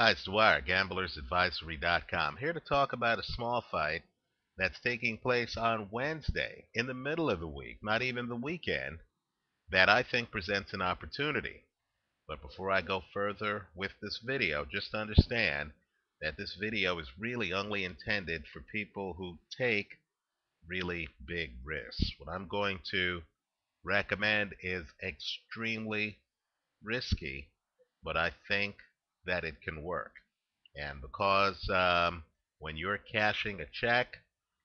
Hi, it's Dwyer, gamblersadvisory.com. Here to talk about a small fight that's taking place on Wednesday, in the middle of the week, not even the weekend, that I think presents an opportunity. But before I go further with this video, just understand that this video is really only intended for people who take really big risks. What I'm going to recommend is extremely risky, but I think that it can work. And because when you're cashing a check,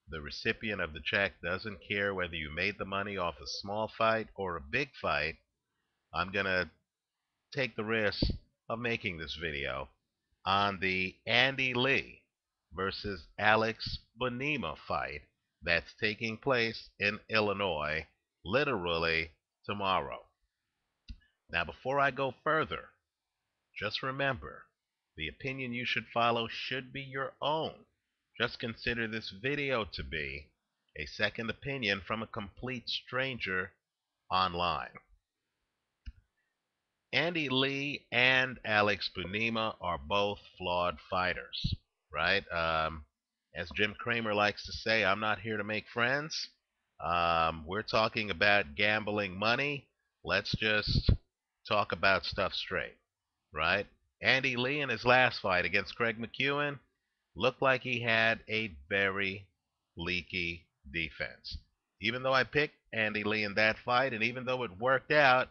the recipient of the check doesn't care whether you made the money off a small fight or a big fight, I'm going to take the risk of making this video on the Andy Lee versus Alex Bunema fight that's taking place in Illinois literally tomorrow. Now, before I go further, just remember, the opinion you should follow should be your own. Just consider this video to be a second opinion from a complete stranger online. Andy Lee and Alex Bunema are both flawed fighters, right? As Jim Cramer likes to say, I'm not here to make friends. We're talking about gambling money. Let's just talk about stuff straight, right? Andy Lee in his last fight against Craig McEwen looked like he had a very leaky defense. Even though I picked Andy Lee in that fight, and even though it worked out,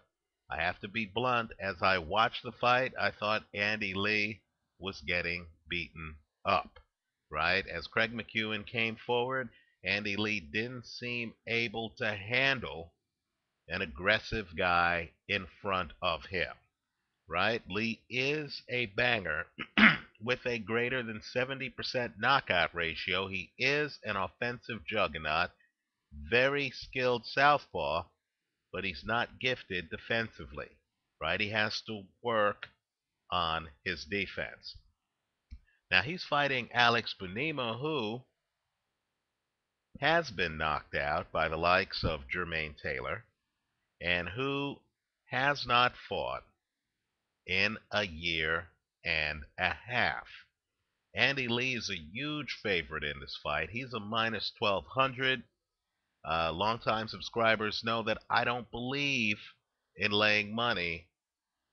I have to be blunt. As I watched the fight, I thought Andy Lee was getting beaten up, right? As Craig McEwen came forward, Andy Lee didn't seem able to handle an aggressive guy in front of him, right? Lee is a banger with a greater than 70% knockout ratio. He is an offensive juggernaut, very skilled southpaw, but he's not gifted defensively, right? He has to work on his defense. Now he's fighting Alex Bunema, who has been knocked out by the likes of Jermaine Taylor and who has not fought in a year and a half. Andy Lee is a huge favorite in this fight. He's a minus 1200. Longtime subscribers know that I don't believe in laying money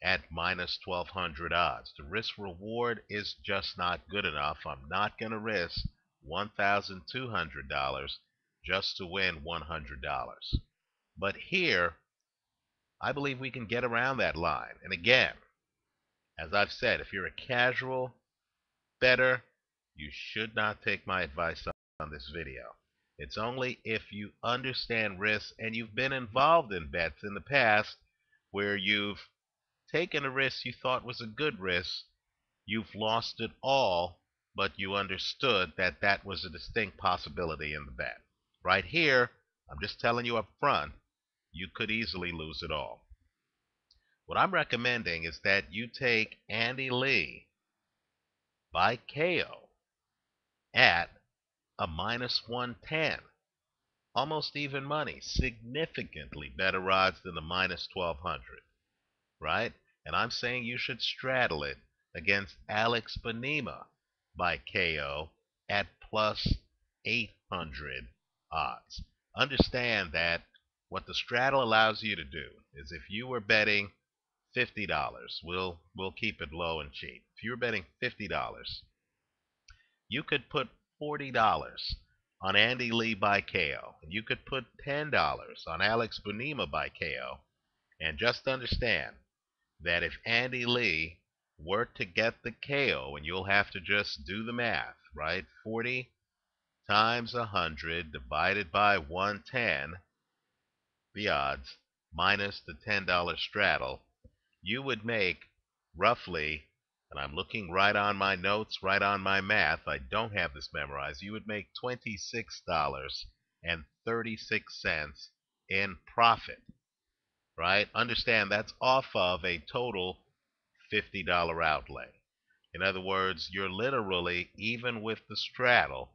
at minus 1200 odds. The risk reward is just not good enough. I'm not going to risk $1,200 just to win $100. But here, I believe we can get around that line. And again, as I've said, if you're a casual bettor, you should not take my advice on this video. It's only if you understand risk and you've been involved in bets in the past where you've taken a risk you thought was a good risk, you've lost it all, but you understood that that was a distinct possibility in the bet. Right here, I'm just telling you up front, you could easily lose it all. What I'm recommending is that you take Andy Lee by KO at a minus 110. Almost even money. Significantly better odds than the minus 1200. Right? And I'm saying you should straddle it against Alex Bunema by KO at plus 800 odds. Understand that what the straddle allows you to do is if you were betting $50, we'll keep it low and cheap. If you were betting $50, you could put $40 on Andy Lee by KO, and you could put $10 on Alex Bunema by KO, and just understand that if Andy Lee were to get the KO, and you'll have to just do the math, right? 40 times 100 divided by 110, the odds, minus the $10 straddle, you would make roughly, and I'm looking right on my notes, right on my math, I don't have this memorized, you would make $26.36 in profit, right? Understand that's off of a total $50 outlay. In other words, you're literally, even with the straddle,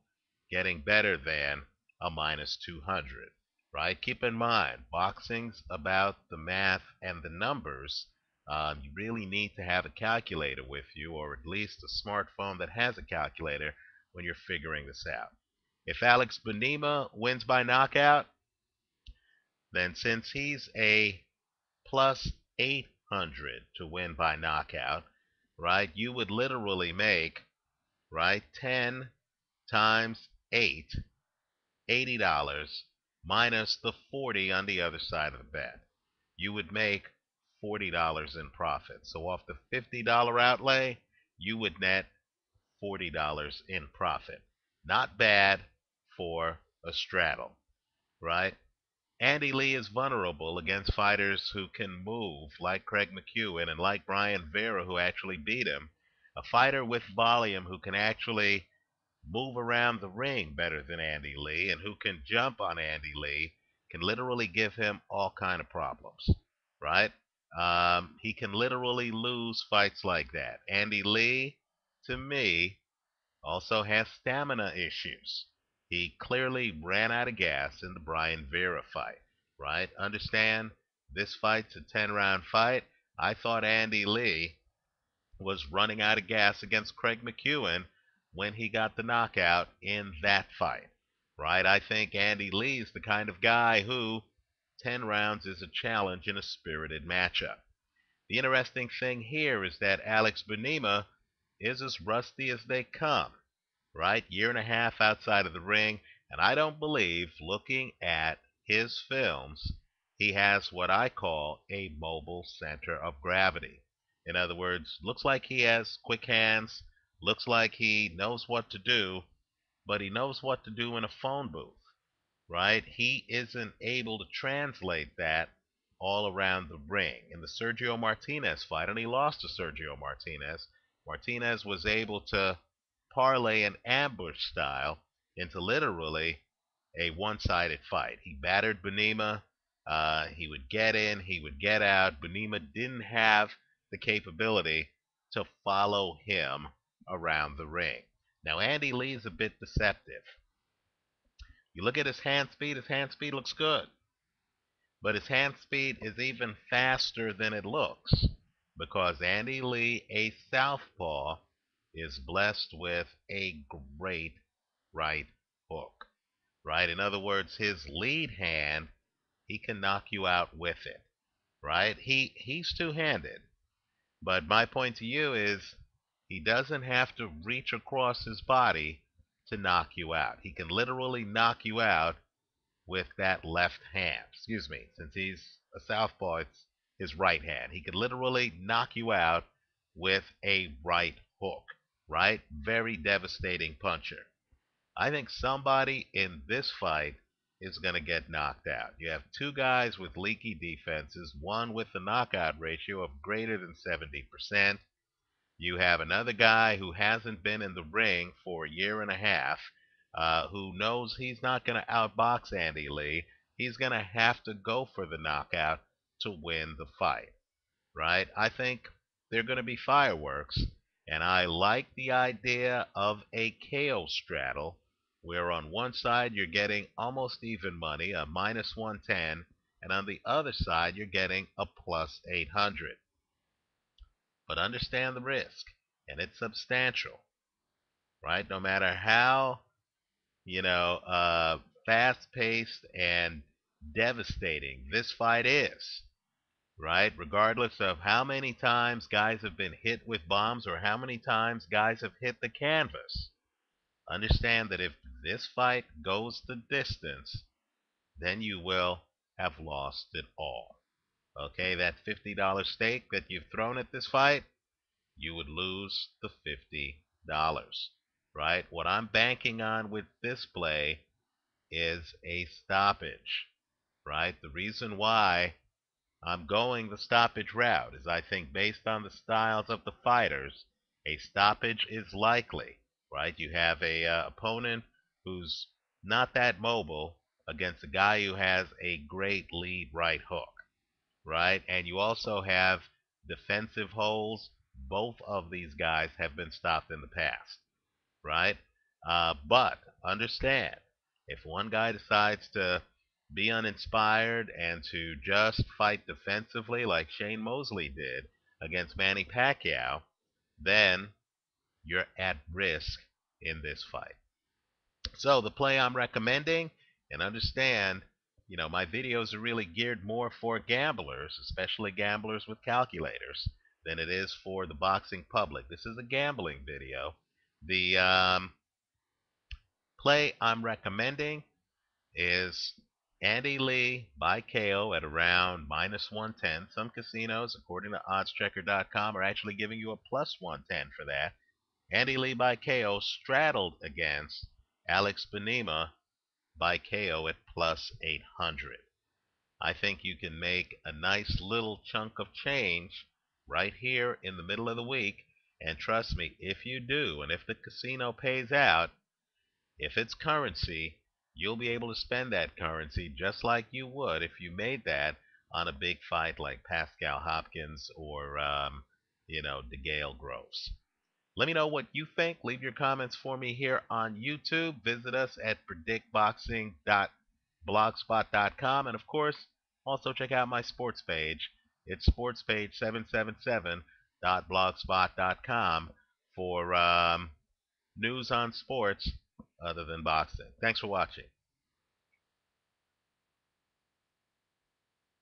getting better than a minus 200, right? Keep in mind, boxing's about the math and the numbers, You really need to have a calculator with you, or at least a smartphone that has a calculator when you're figuring this out. If Alex Bunema wins by knockout, then since he's a plus 800 to win by knockout, right, you would literally make, right, 10 times 8, $80 minus the 40 on the other side of the bet. You would make $40 in profit. So off the $50 outlay, you would net $40 in profit. Not bad for a straddle, right? Andy Lee is vulnerable against fighters who can move, like Craig McEwen and like Brian Vera, who actually beat him. A fighter with volume who can actually move around the ring better than Andy Lee and who can jump on Andy Lee can literally give him all kind of problems, right? He can literally lose fights like that. Andy Lee, to me, also has stamina issues. He clearly ran out of gas in the Brian Vera fight, right? Understand, this fight's a 10-round fight. I thought Andy Lee was running out of gas against Craig McEwen when he got the knockout in that fight, right? I think Andy Lee's the kind of guy who 10 rounds is a challenge in a spirited matchup. The interesting thing here is that Alex Bunema is as rusty as they come, right? Year and a half outside of the ring, and I don't believe, looking at his films, he has what I call a mobile center of gravity. In other words, looks like he has quick hands, looks like he knows what to do, but he knows what to do in a phone booth, right? He isn't able to translate that all around the ring. In the Sergio Martinez fight, and he lost to Sergio Martinez, Martinez was able to parlay an ambush style into literally a one-sided fight. He battered Bunema. He would get in, he would get out. Bunema didn't have the capability to follow him around the ring. Now, Andy Lee's a bit deceptive. You look at his hand speed looks good. But his hand speed is even faster than it looks because Andy Lee, a southpaw, is blessed with a great right hook, right? In other words, his lead hand, he can knock you out with it, right? He's two-handed. But my point to you is he doesn't have to reach across his body to knock you out. He can literally knock you out with that left hand. Excuse me, since he's a southpaw, it's his right hand. He could literally knock you out with a right hook, right? Very devastating puncher. I think somebody in this fight is going to get knocked out. You have two guys with leaky defenses, one with a knockout ratio of greater than 70%. You have another guy who hasn't been in the ring for a year and a half, who knows he's not going to outbox Andy Lee. He's going to have to go for the knockout to win the fight, right? I think they're going to be fireworks, and I like the idea of a KO straddle, where on one side you're getting almost even money, a minus 110, and on the other side you're getting a plus 800. But understand the risk, and it's substantial, right? No matter how, fast-paced and devastating this fight is, right? Regardless of how many times guys have been hit with bombs or how many times guys have hit the canvas, understand that if this fight goes the distance, then you will have lost it all. Okay, that $50 stake that you've thrown at this fight, you would lose the $50, right? What I'm banking on with this play is a stoppage, right? The reason why I'm going the stoppage route is I think based on the styles of the fighters, a stoppage is likely, right? You have a opponent who's not that mobile against a guy who has a great lead right hook, right? And you also have defensive holes. Both of these guys have been stopped in the past, right? But understand, if one guy decides to be uninspired and to just fight defensively like Shane Mosley did, against Manny Pacquiao, then you're at risk in this fight. So the play I'm recommending, and understand, my videos are really geared more for gamblers, especially gamblers with calculators, than it is for the boxing public. This is a gambling video. The play I'm recommending is Andy Lee by KO at around minus 110. Some casinos, according to oddschecker.com, are actually giving you a plus 110 for that. Andy Lee by KO straddled against Alex Bunema by KO at plus 800. I think you can make a nice little chunk of change right here in the middle of the week. And trust me, if you do, and if the casino pays out, if it's currency, you'll be able to spend that currency just like you would if you made that on a big fight like Pascal Hopkins or, DeGale Groves. Let me know what you think. Leave your comments for me here on YouTube. Visit us at predictboxing.blogspot.com. And of course, also check out my sports page. It's sportspage777.blogspot.com for news on sports other than boxing. Thanks for watching.